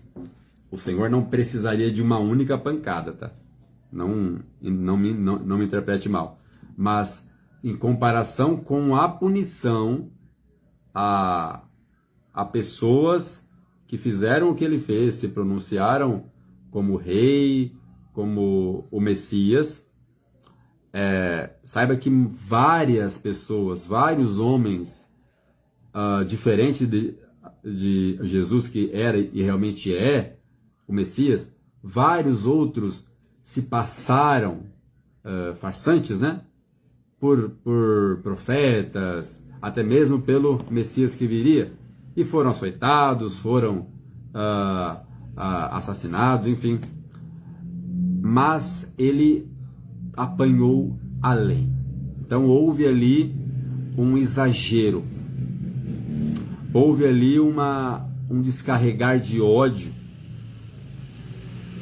o Senhor não precisaria de uma única pancada, tá? Não me interprete mal. Mas, em comparação com a punição a pessoas que fizeram o que ele fez, se pronunciaram como rei, como o Messias, saiba que várias pessoas, vários homens diferentes de Jesus, que era e realmente é o Messias, vários outros se passaram farsantes, né? Por profetas, até mesmo pelo Messias que viria, e foram açoitados, foram assassinados, enfim. Mas ele apanhou além. Então houve ali um exagero, houve ali um descarregar de ódio,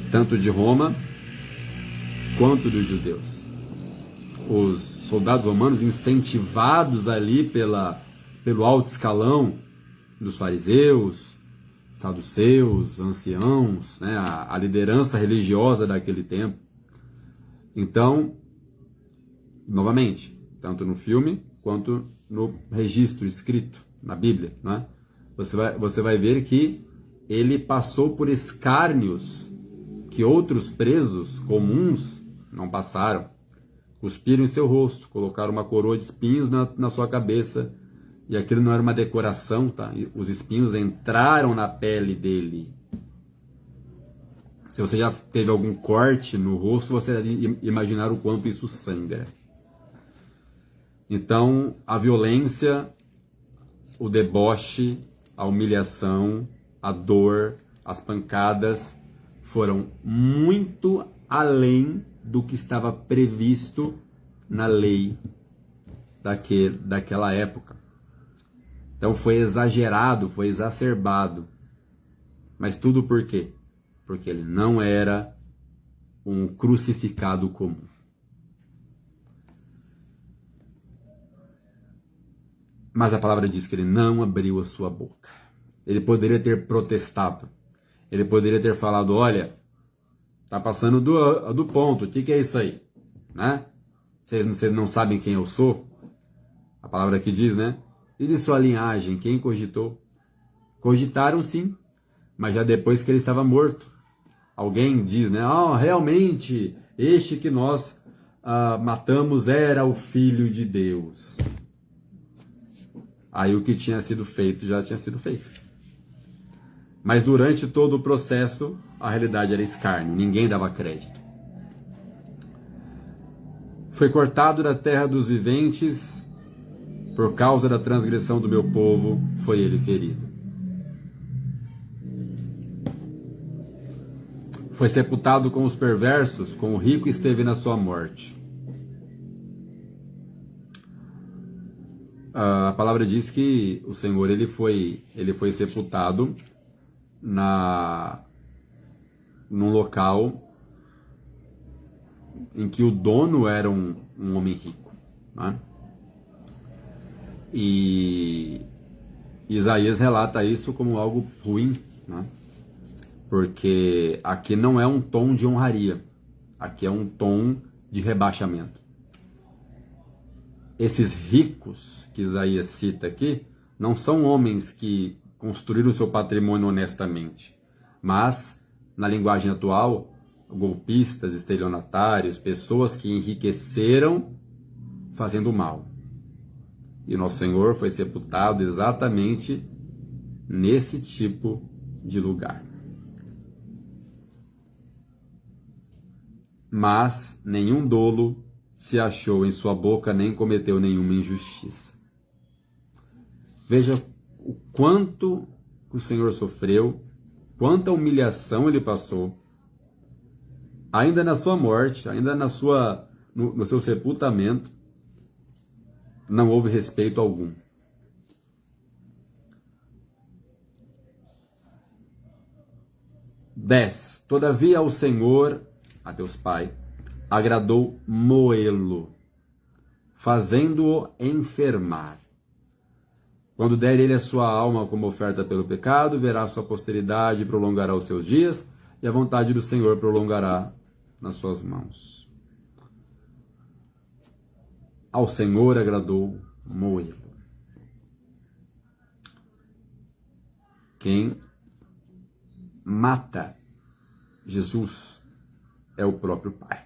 tanto de Roma quanto dos judeus. Os soldados romanos, incentivados ali pelo alto escalão dos fariseus, saduceus, anciãos, né, a liderança religiosa daquele tempo. Então, novamente, tanto no filme quanto no registro escrito na Bíblia, né, você vai ver que ele passou por escárnios que outros presos comuns não passaram. Cuspiram em seu rosto, colocaram uma coroa de espinhos na sua cabeça, e aquilo não era uma decoração, tá? Os espinhos entraram na pele dele. Se você já teve algum corte no rosto, você deve imaginar o quanto isso sangra. Então, a violência, o deboche, a humilhação, a dor, as pancadas foram muito além do que estava previsto na lei daquela época. Então foi exagerado, foi exacerbado. Mas tudo por quê? Porque ele não era um crucificado comum. Mas a palavra diz que ele não abriu a sua boca. Ele poderia ter protestado. Ele poderia ter falado, olha, tá passando do ponto, o que é isso aí? Né? Vocês não sabem quem eu sou? A palavra aqui diz, né? E de sua linhagem, quem cogitou? Cogitaram sim, mas já depois que ele estava morto. Alguém diz, né? Realmente, este que nós matamos era o Filho de Deus. Aí o que tinha sido feito já tinha sido feito. Mas durante todo o processo, a realidade era escárnio, ninguém dava crédito. Foi cortado da terra dos viventes, por causa da transgressão do meu povo, foi ele ferido. Foi sepultado com os perversos, com o rico esteve na sua morte. A palavra diz que o Senhor ele foi sepultado num local em que o dono era um homem rico, né? E Isaías relata isso como algo ruim, né? Porque aqui não é um tom de honraria, aqui é um tom de rebaixamento. Esses ricos que Isaías cita aqui não são homens que construíram o seu patrimônio honestamente, mas, na linguagem atual, golpistas, estelionatários, pessoas que enriqueceram fazendo mal. E nosso Senhor foi sepultado exatamente nesse tipo de lugar. Mas nenhum dolo se achou em sua boca, nem cometeu nenhuma injustiça. Veja o quanto o Senhor sofreu, quanta humilhação ele passou, ainda na sua morte, ainda no seu sepultamento, não houve respeito algum. 10. Todavia ao Senhor, a Deus Pai, agradou moê-lo, fazendo-o enfermar. Quando der ele a sua alma como oferta pelo pecado, verá sua posteridade e prolongará os seus dias, e a vontade do Senhor prolongará nas suas mãos. Ao Senhor agradou moê-lo. Quem mata Jesus é o próprio Pai.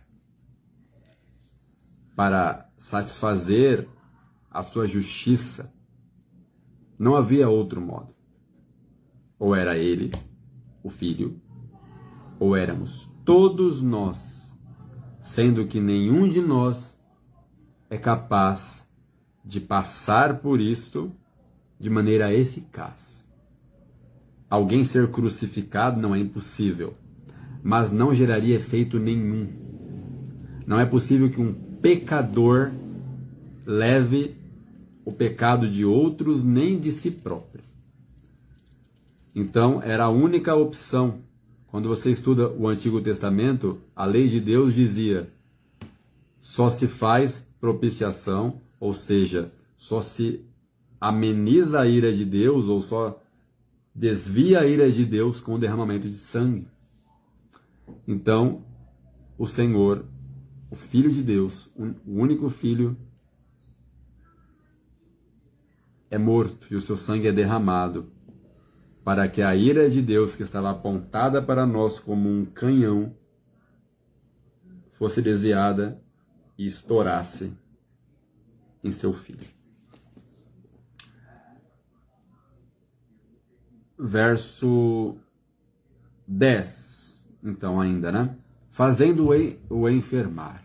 Para satisfazer a sua justiça, não havia outro modo. Ou era ele, o Filho, ou éramos todos nós, sendo que nenhum de nós é capaz de passar por isto de maneira eficaz. Alguém ser crucificado não é impossível, mas não geraria efeito nenhum. Não é possível que um pecador leve o pecado de outros, nem de si próprio. Então, era a única opção. Quando você estuda o Antigo Testamento, a lei de Deus dizia: só se faz propiciação, ou seja, só se ameniza a ira de Deus, ou só desvia a ira de Deus com o derramamento de sangue. Então, o Senhor, o Filho de Deus, o único Filho, é morto e o seu sangue é derramado para que a ira de Deus, que estava apontada para nós como um canhão, fosse desviada e estourasse em seu Filho. Verso 10, então ainda, né? Fazendo-o enfermar.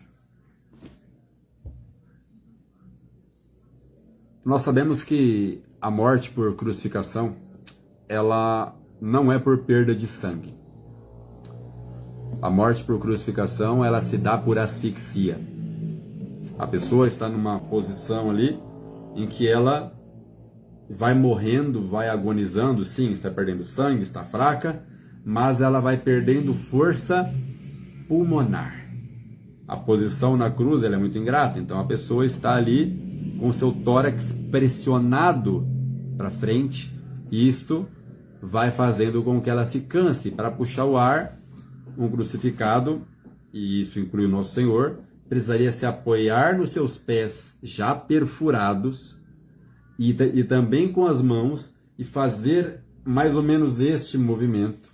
Nós sabemos que a morte por crucificação, ela não é por perda de sangue. A morte por crucificação, ela se dá por asfixia. A pessoa está numa posição ali em que ela vai morrendo, vai agonizando, sim, está perdendo sangue, está fraca, mas ela vai perdendo força pulmonar. A posição na cruz ela é muito ingrata, então a pessoa está ali com seu tórax pressionado para frente, e isto vai fazendo com que ela se canse. Para puxar o ar, um crucificado, e isso inclui o nosso Senhor, precisaria se apoiar nos seus pés já perfurados e também com as mãos e fazer mais ou menos este movimento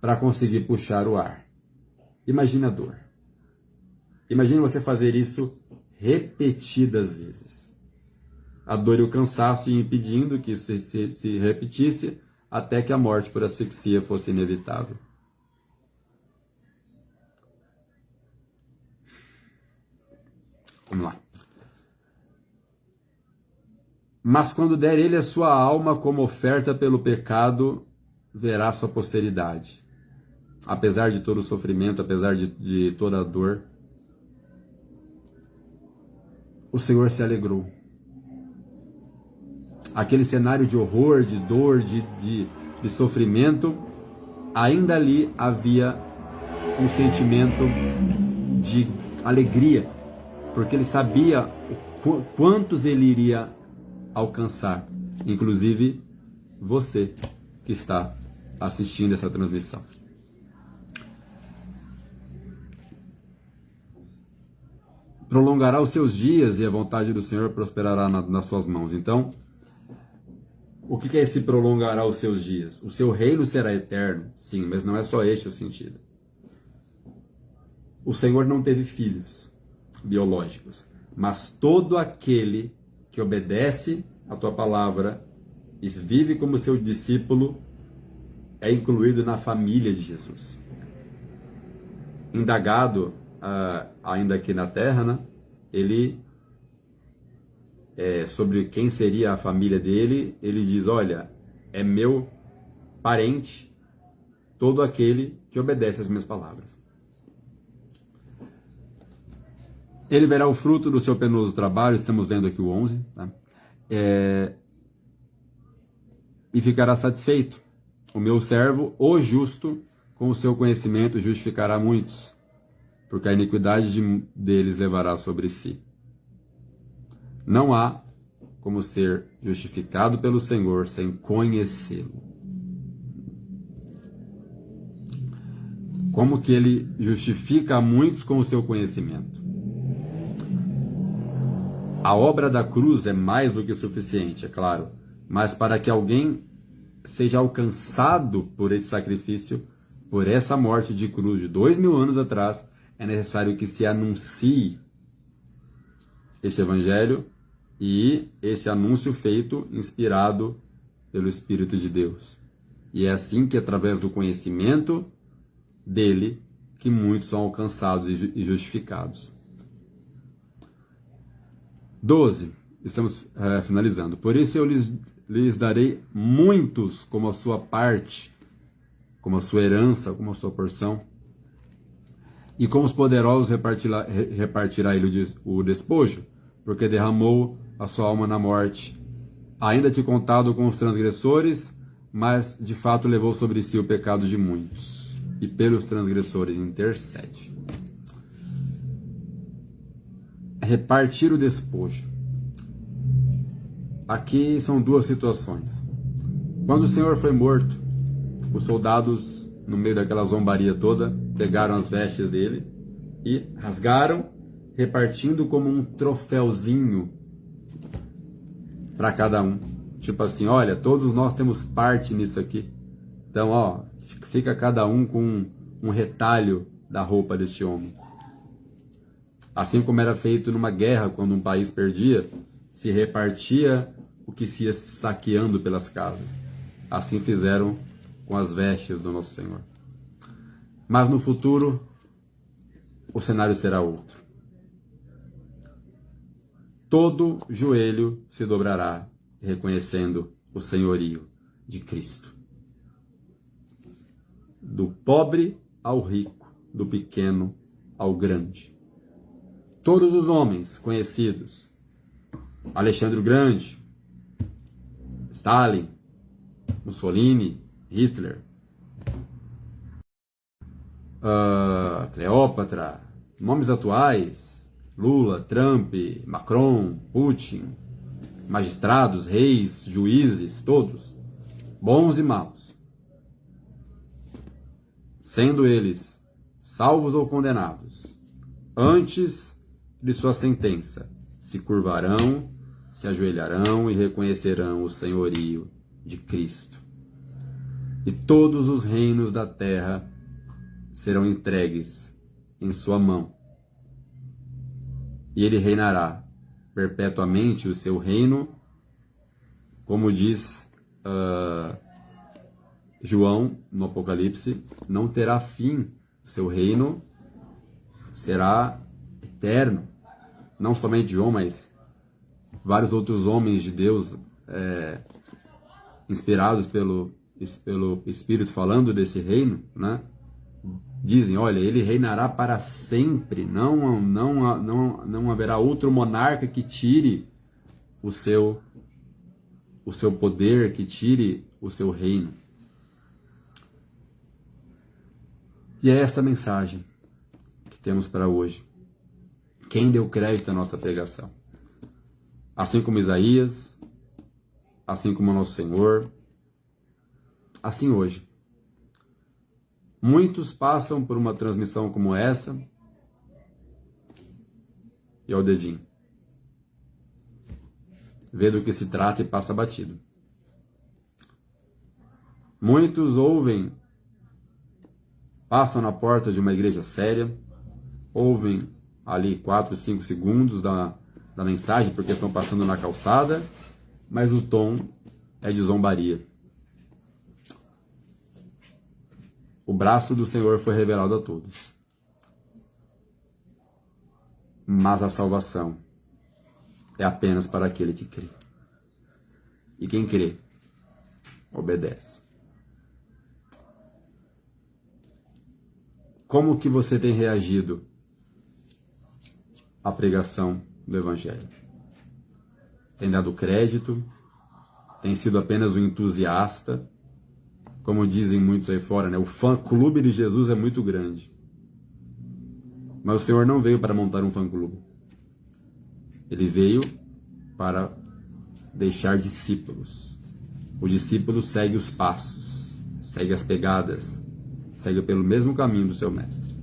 para conseguir puxar o ar. Imagina a dor. Imagina você fazer isso repetidas vezes. A dor e o cansaço impedindo que isso se repetisse até que a morte por asfixia fosse inevitável. Vamos lá. Mas quando der ele a sua alma como oferta pelo pecado, verá sua posteridade. Apesar de todo o sofrimento, apesar de toda a dor, o Senhor se alegrou. Aquele cenário de horror, de dor, de sofrimento, ainda ali havia um sentimento de alegria, porque ele sabia quantos ele iria alcançar, inclusive você que está assistindo essa transmissão. Prolongará os seus dias e a vontade do Senhor prosperará nas suas mãos. Então, o que é esse prolongará os seus dias? O seu reino será eterno, sim, mas não é só este o sentido. O Senhor não teve filhos biológicos, mas todo aquele que obedece a tua palavra e vive como seu discípulo é incluído na família de Jesus. Indagado ainda aqui na terra, né? Ele sobre quem seria a família dele, ele diz: olha, é meu parente todo aquele que obedece às minhas palavras. Ele verá o fruto do seu penoso trabalho, estamos lendo aqui o 11, tá? E ficará satisfeito. O meu servo, o justo, com o seu conhecimento justificará muitos, porque a iniquidade deles levará sobre si. Não há como ser justificado pelo Senhor sem conhecê-lo. Como que ele justifica a muitos com o seu conhecimento? A obra da cruz é mais do que suficiente, é claro, mas para que alguém seja alcançado por esse sacrifício, por essa morte de cruz de 2000 anos atrás, é necessário que se anuncie esse evangelho e esse anúncio feito inspirado pelo Espírito de Deus. E é assim que, através do conhecimento dele, que muitos são alcançados e justificados. 12. Estamos finalizando. Por isso eu lhes darei muitos como a sua parte, como a sua herança, como a sua porção. E com os poderosos repartirá ele o despojo, porque derramou a sua alma na morte. Ainda te contado com os transgressores, mas de fato levou sobre si o pecado de muitos, e pelos transgressores intercede. Repartir o despojo. Aqui são duas situações. Quando o Senhor foi morto, os soldados, no meio daquela zombaria toda, pegaram as vestes dele e rasgaram, repartindo como um troféuzinho para cada um. Tipo assim, olha, todos nós temos parte nisso aqui. Então, ó, fica cada um com um retalho da roupa deste homem. Assim como era feito numa guerra, quando um país perdia, se repartia o que se ia saqueando pelas casas. Assim fizeram com as vestes do nosso Senhor. Mas no futuro, o cenário será outro. Todo joelho se dobrará, reconhecendo o senhorio de Cristo. Do pobre ao rico, do pequeno ao grande. Todos os homens conhecidos, Alexandre o Grande, Stalin, Mussolini, Hitler, Cleópatra, nomes atuais, Lula, Trump, Macron, Putin, magistrados, reis, juízes, todos, bons e maus, sendo eles salvos ou condenados, antes de sua sentença, se curvarão, se ajoelharão e reconhecerão o senhorio de Cristo. E todos os reinos da terra serão entregues em sua mão. E ele reinará perpetuamente. O seu reino, como diz João no Apocalipse, não terá fim. O seu reino será eterno. Não somente João, mas vários outros homens de Deus inspirados pelo Espírito falando desse reino, né? Dizem, olha, ele reinará para sempre, não haverá outro monarca que tire o seu poder, que tire o seu reino. E é esta mensagem que temos para hoje. Quem deu crédito à nossa pregação? Assim como Isaías, assim como o nosso Senhor, assim hoje. Muitos passam por uma transmissão como essa e ao dedinho. Vê do que se trata e passa batido. Muitos ouvem, passam na porta de uma igreja séria, ouvem ali 4, 5 segundos da mensagem porque estão passando na calçada, mas o tom é de zombaria. O braço do Senhor foi revelado a todos. Mas a salvação é apenas para aquele que crê. E quem crê, obedece. Como que você tem reagido à pregação do Evangelho? Tem dado crédito? Tem sido apenas um entusiasta? Como dizem muitos aí fora, né? O fã-clube de Jesus é muito grande. Mas o Senhor não veio para montar um fã-clube. Ele veio para deixar discípulos. O discípulo segue os passos, segue as pegadas, segue pelo mesmo caminho do seu mestre.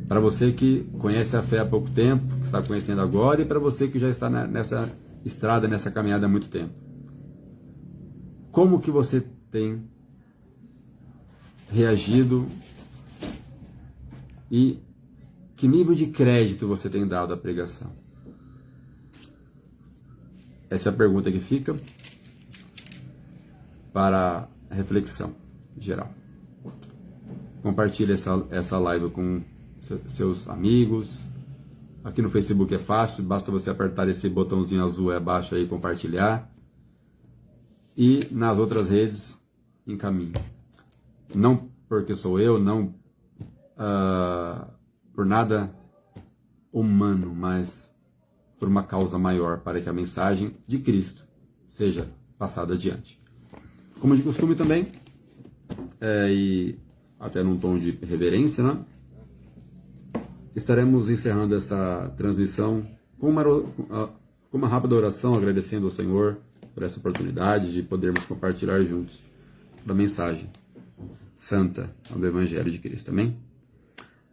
Para você que conhece a fé há pouco tempo, que está conhecendo agora, e para você que já está nessa estrada, nessa caminhada há muito tempo. Como que você tem reagido e que nível de crédito você tem dado à pregação? Essa é a pergunta que fica para reflexão geral. Compartilhe essa live com seus amigos. Aqui no Facebook é fácil, basta você apertar esse botãozinho azul aí abaixo e compartilhar. E nas outras redes, encaminhe. Não porque sou eu, não por nada humano, mas por uma causa maior, para que a mensagem de Cristo seja passada adiante. Como de costume também, e até num tom de reverência, né? Estaremos encerrando essa transmissão com uma rápida oração, agradecendo ao Senhor por essa oportunidade de podermos compartilhar juntos da mensagem santa do Evangelho de Cristo. Amém?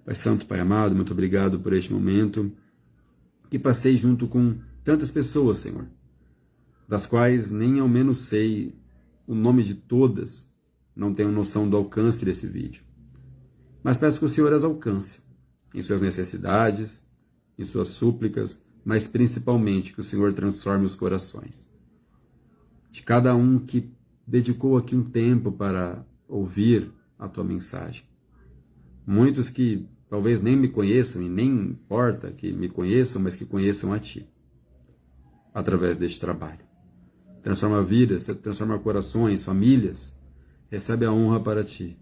Pai Santo, Pai amado, muito obrigado por este momento que passei junto com tantas pessoas, Senhor, das quais nem ao menos sei o nome de todas, não tenho noção do alcance desse vídeo. Mas peço que o Senhor as alcance em suas necessidades, em suas súplicas, mas principalmente que o Senhor transforme os corações de cada um que dedicou aqui um tempo para ouvir a tua mensagem. Muitos que talvez nem me conheçam, e nem importa que me conheçam, mas que conheçam a ti, através deste trabalho. Transforma vidas, transforma corações, famílias, recebe a honra para ti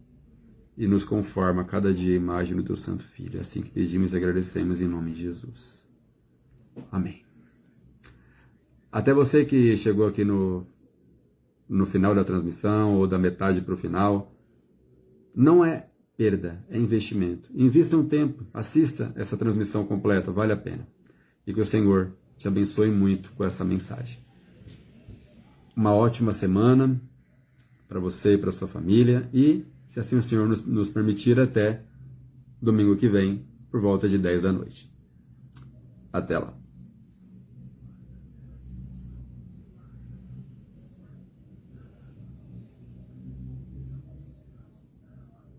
e nos conforma cada dia a imagem do teu Santo Filho. É assim que pedimos e agradecemos em nome de Jesus. Amém. Até você que chegou aqui no final da transmissão ou da metade para o final, não é perda, é investimento. Invista um tempo, assista essa transmissão completa, vale a pena. E que o Senhor te abençoe muito com essa mensagem. Uma ótima semana para você e para sua família e, se assim o Senhor nos permitir, até domingo que vem, por volta de 10 da noite. Até lá.